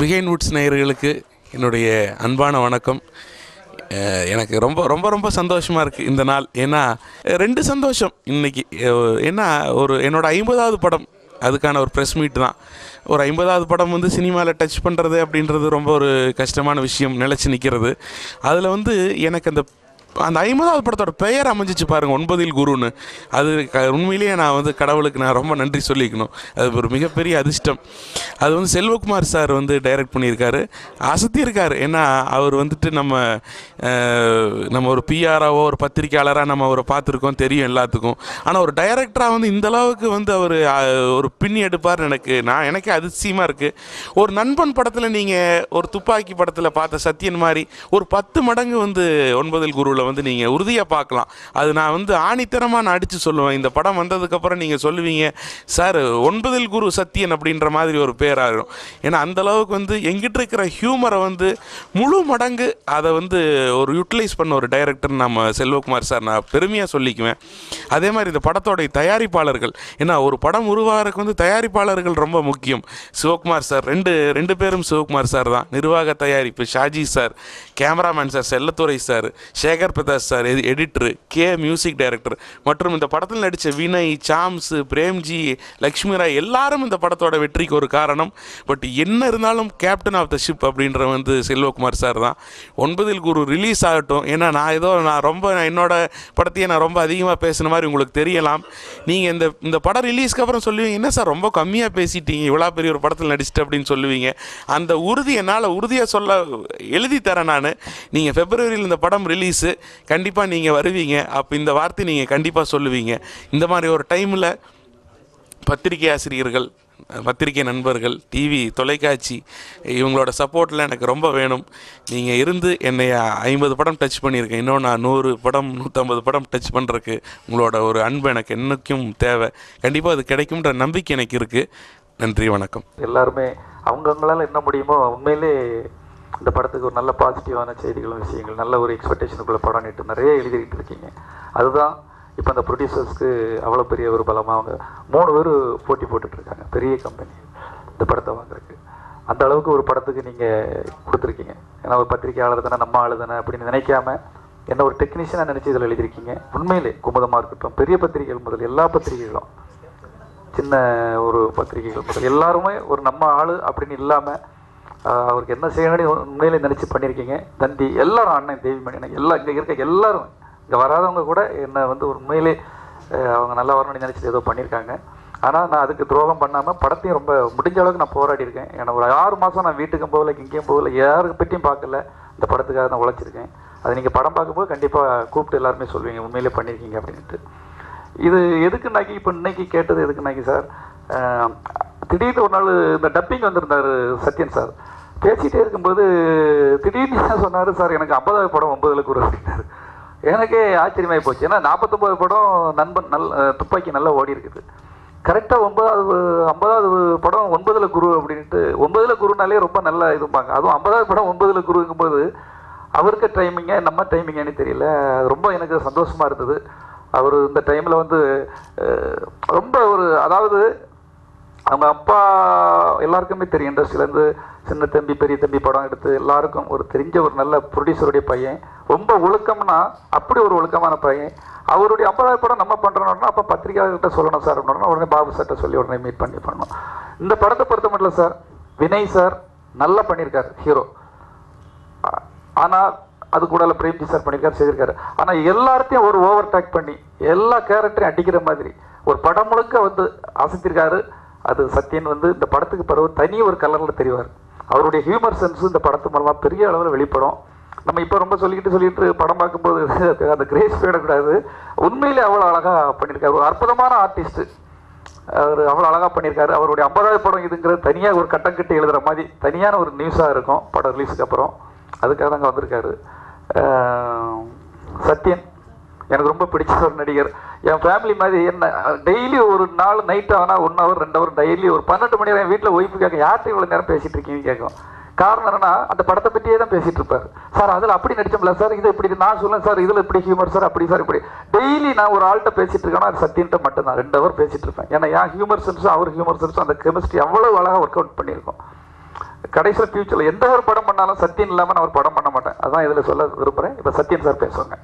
Behind Woods நேயர்களுக்கு என்னுடைய அன்பான வணக்கம். எனக்கு ரொம்ப ரொம்ப ரொம்ப சந்தோஷமாக இருக்குது இந்த நாள். ஏன்னா 2 சந்தோஷம் இன்றைக்கி. ஏன்னா என்னோட 50வது படம், அதுக்கான ஒரு ப்ரெஸ் மீட் தான். ஒரு 50வது படம் வந்து சினிமாவில் டச் பண்ணுறது அப்படின்றது ரொம்ப ஒரு கஷ்டமான விஷயம், நிலச்சி நிற்கிறது. அதில் வந்து எனக்கு அந்த 50வது படத்தோட பெயர் அமைஞ்சிச்சு பாருங்கள், 9ல் குருன்னு. அது உண்மையிலேயே நான் வந்து கடவுளுக்கு நான் ரொம்ப நன்றி சொல்லிக்கணும். அது ஒரு மிகப்பெரிய அதிர்ஷ்டம். அது வந்து செல்வகுமார் சார் வந்து டைரக்ட் பண்ணியிருக்காரு, அசத்தியிருக்காரு. ஏன்னா அவர் வந்துட்டு நம்ம ஒரு பிஆராவோ ஒரு பத்திரிக்கையாளராக நம்ம அவரை பார்த்துருக்கோம், தெரியும் எல்லாத்துக்கும். ஆனால் ஒரு டைரக்டராக வந்து இந்தளவுக்கு வந்து அவர் ஒரு பின்னி எடுப்பார். எனக்கே அதிசயமாக இருக்குது. ஒரு நண்பன் படத்தில் நீங்கள் ஒரு துப்பாக்கி படத்தில் பார்த்த சத்யன் மாதிரி ஒரு 10 மடங்கு வந்து 9ல் குருவில் வந்து நீங்கள் உறுதியாக பார்க்கலாம். அது நான் வந்து ஆணித்தரமாக நான் அடித்து சொல்லுவேன். இந்த படம் வந்ததுக்கப்புறம் நீங்கள் சொல்லுவீங்க, சார் 9ல் குரு சத்யன் அப்படின்ற மாதிரி ஒரு பேராகும். ஏன்னா அந்தளவுக்கு வந்து எங்கிட்ட இருக்கிற ஹியூமரை வந்து முழு மடங்கு அதை வந்து ஒரு யூட்டிலைஸ் பண்ண ஒரு டைரக்டர் நம்ம செல்வகுமார் சார் நான் பெருமையாக சொல்லிக்குவேன். அதே மாதிரி இந்த படத்தோடைய தயாரிப்பாளர்கள், ஏன்னா ஒரு படம் உருவாகிறதுக்கு வந்து தயாரிப்பாளர்கள் ரொம்ப முக்கியம். சிவகுமார் சார், ரெண்டு பேரும் சிவகுமார் சார் தான். நிர்வாக தயாரிப்பு Shaji sir, cameraman sir Chelladurai sir, Sekhar Pradas sir editor, music director, மற்றும் இந்த படத்தில் நடித்த வினய், சாம்ஸ், பிரேம்ஜி, லக்ஷ்மி ராய் எல்லாரும் இந்த படத்தோட வெற்றிக்கு ஒரு காரணம். பட் என்ன இருந்தாலும் கேப்டன் ஆஃப் த ஷிப் அப்படின்ற வந்து செல்வகுமார் சார் தான். 9ல் குரு ரிலீஸ் ஆகட்டும். ஏன்னா நான் என்னோட படத்தையே நான் ரொம்ப அதிகமாக பேசின மாதிரி உங்களுக்கு தெரியலாம். நீங்கள் இந்த படம் ரிலீஸ்க்கு அப்புறம் சொல்லுவீங்க, என்ன சார் ரொம்ப கம்மியாக பேசிட்டீங்க, இவ்வளோ பெரிய ஒரு படத்தில் நடிச்சிட்டு அப்படின்னு சொல்லுவீங்க. அந்த உறுதி என்னால் உறுதியாக சொல்ல எழுதி தரேன் நான். நீங்கள் பிப்ரவரியில் இந்த படம் ரிலீஸு கண்டிப்பாக நீங்கள் வருவீங்க. அப்போ இந்த வார்த்தை நீங்கள் கண்டிப்பாக சொல்லுவீங்க. இந்த மாதிரி ஒரு டைமில் பத்திரிகை ஆசிரியர்கள், பத்திரிகை நண்பர்கள், டிவி, தொலைக்காட்சி இவங்களோட சப்போர்ட்டில் எனக்கு ரொம்ப வேணும். நீங்கள் இருந்து என்னை 50 படம் டச் பண்ணியிருக்கேன். இன்னும் நான் 100 படம் 150 படம் டச் பண்ணுறதுக்கு உங்களோட ஒரு அன்பு எனக்கு என்றைக்கும் தேவை. கண்டிப்பாக அது கிடைக்கும்ன்ற நம்பிக்கை எனக்கு இருக்குது. நன்றி, வணக்கம். எல்லாருமே அவங்களால என்ன முடியுமோ உண்மையிலே இந்த படத்துக்கு ஒரு நல்ல பாசிட்டிவான செய்திகளும் விஷயங்கள், நல்ல ஒரு எக்ஸ்பெக்டேஷனுக்குள்ள படம் நீட்டு நிறைய எழுதிக்கிட்டு இருக்கீங்க. அதுதான் இப்போ அந்த ப்ரொடியூசர்ஸ்க்கு அவ்வளோ பெரிய ஒரு பலமாக அவங்க 3 பேர் போட்டி போட்டுட்ருக்காங்க, பெரிய கம்பெனி இந்த படத்தை வாங்குறதுக்கு. அந்த அளவுக்கு ஒரு படத்துக்கு நீங்கள் கொடுத்துருக்கீங்க. ஏன்னா ஒரு பத்திரிகையாளர் தானே, நம்ம ஆளு தானே அப்படின்னு நினைக்காம என்ன ஒரு டெக்னீஷியனாக நினச்சி இதில் எழுதியிருக்கீங்க. உண்மையிலே குமுதமாக இருக்கட்டும், பெரிய பத்திரிகைகள் முதல் எல்லா பத்திரிகைகளும், சின்ன ஒரு பத்திரிகைகள் முதல் எல்லாருமே ஒரு நம்ம ஆளு அப்படின்னு இல்லாமல் அவருக்கு என்ன செய்யணும்னு உண்மையிலே நினச்சி பண்ணியிருக்கீங்க. தந்தி எல்லாரும், அண்ணன் தேவிமணி, எல்லாம் இங்கே இருக்க எல்லாரும், இங்கே வராதவங்க கூட என்னை வந்து ஒரு உண்மையிலே அவங்க நல்லா வரணும்னு நினச்சிட்டு ஏதோ பண்ணியிருக்காங்க. ஆனால் நான் அதுக்கு துரோகம் பண்ணாமல் படத்தையும் ரொம்ப முடிஞ்ச அளவுக்கு நான் போராடி இருக்கேன். ஏன்னா ஒரு 6 மாதம் நான் வீட்டுக்கும் போகல, இங்கேயும் போகல, யாருக்கு பற்றியும் பார்க்கல. இந்த படத்துக்காக நான் உழைச்சிருக்கேன். அது நீங்கள் படம் பார்க்கும்போது கண்டிப்பாக கூப்பிட்டு எல்லாருமே சொல்லுவீங்க உண்மையிலே பண்ணியிருக்கீங்க அப்படின்ட்டு. இது எதுக்குன்னாக்கி இப்போ இன்னைக்கு கேட்டது எதுக்குன்னாக்கி சார், திடீர்னு ஒரு நாள் இந்த டப்பிங் வந்திருந்தார் சத்யன் சார். பேசிகிட்டே இருக்கும்போது திடீர்னு என்ன சொன்னார், சார் எனக்கு 50வது படம் 9ல் குரு அப்படின்னாரு. எனக்கே ஆச்சரியமாகி போச்சு. ஏன்னா 49 படம் நண்பன் துப்பாக்கி நல்லா ஓடி இருக்குது. கரெக்டாக 50வது படம் 9ல் குரு அப்படின்ட்டு, 9ல் குருனாலே ரொம்ப நல்லா இதுப்பாங்க. அதுவும் 50வது படம் 9ல் குருங்கும்போது அவருக்கு டைமிங்க நம்ம டைமிங்கானு தெரியல. அது ரொம்ப எனக்கு சந்தோஷமாக இருந்தது. அவர் இந்த டைமில் வந்து ரொம்ப ஒரு, அதாவது அவங்க அப்பா எல்லாருக்குமே தெரியும், இண்டஸ்ட்ரியிலேருந்து சின்ன தம்பி பெரிய தம்பி படம் எடுத்து எல்லாருக்கும் ஒரு தெரிஞ்ச ஒரு நல்ல ப்ரொடியூசருடைய பையன். ரொம்ப ஒழுக்கம்னா அப்படி ஒரு ஒழுக்கமான பையன். அவருடைய 50வது படம் நம்ம பண்ணுறோன்னா அப்போ பத்திரிகையாளர்கிட்ட சொல்லணும் சார் அப்படின்னா உடனே பாபு சார்கிட்ட சொல்லி உடனே மீட் பண்ணணும். இந்த படத்தை பொறுத்த மட்டும் சார், வினய் சார் நல்லா பண்ணியிருக்காரு ஹீரோ. ஆனால் அது கூட பிரேம்ஜி சார் பண்ணியிருக்காரு, செய்திருக்காரு. ஆனால் எல்லார்த்தையும் ஒரு ஓவர் டேக் பண்ணி எல்லா கேரக்டரையும் அடிக்கிற மாதிரி ஒரு படம் முழுக்க வந்து அசைத்திருக்காரு. அது சத்யன் வந்து இந்த படத்துக்கு பிறகு தனி ஒரு கலரில் தெரிவார். அவருடைய ஹியூமர் சென்ஸு இந்த படத்து மூலமாக பெரிய அளவில் வெளிப்படும். நம்ம இப்போ ரொம்ப சொல்லிட்டு படம் பார்க்கும்போது அந்த கிரேஸ் போயிடக்கூடாது. உண்மையிலே அவ்வளோ அழகாக பண்ணியிருக்காரு. ஒரு அற்புதமான ஆர்டிஸ்ட்டு அவர், அவ்வளோ அழகாக பண்ணியிருக்காரு. அவருடைய 50வது படம் இதுங்கிறது தனியாக ஒரு கட்டம் கட்டி எழுதுகிற மாதிரி தனியான ஒரு நியூஸாக இருக்கும் படம் ரிலீஸுக்கு அப்புறம். அதுக்காக தாங்க வந்திருக்காரு சத்யன். எனக்கு ரொம்ப பிடிச்ச ஒரு நடிகர். என் ஃபேமிலி மாதிரி என்ன டெய்லி ஒரு நாள் நைட்டு ஆனால் 1 hour 2 hour டெய்லி ஒரு 12 மணி நேரம் என் வீட்டில் ஒய்ஃபு கேட்க, யார்கிட்ட இவ்வளோ நேரம் பேசிகிட்டு இருக்கீங்க கேட்கும். காரணம் என்னன்னா அந்த படத்தை பற்றியே தான் பேசிகிட்டு இருப்பார். சார் அதில் அப்படி நடிச்சோம்ல சார், இது இப்படி நான் சொல்லேன் சார், இதில் இப்படி ஹியூமர் சார், அப்படி சார் இப்படி. டெய்லி நான் ஒரு ஆள்கிட்ட பேசிகிட்டு இருக்கேன்னா அது சத்யன்ட்ட மட்டும்தான் 2 hour பேசிகிட்டு இருப்பேன். ஏன்னா என் ஹியூமர் சென்ஸும் அவர் ஹியூமர் சென்ஸும் அந்த கெமிஸ்ட்ரி அவ்வளோ அழகாக ஒர்க் அவுட் பண்ணியிருக்கோம். கடைசியில் ஃபியூச்சரில் எந்த ஒரு படம் பண்ணாலும் சத்தியம் இல்லாமல் நான் ஒரு படம் பண்ண மாட்டேன். அதான் இதில் சொல்ல விரும்புகிறேன். இப்போ சத்யன் சார் பேசுவாங்க.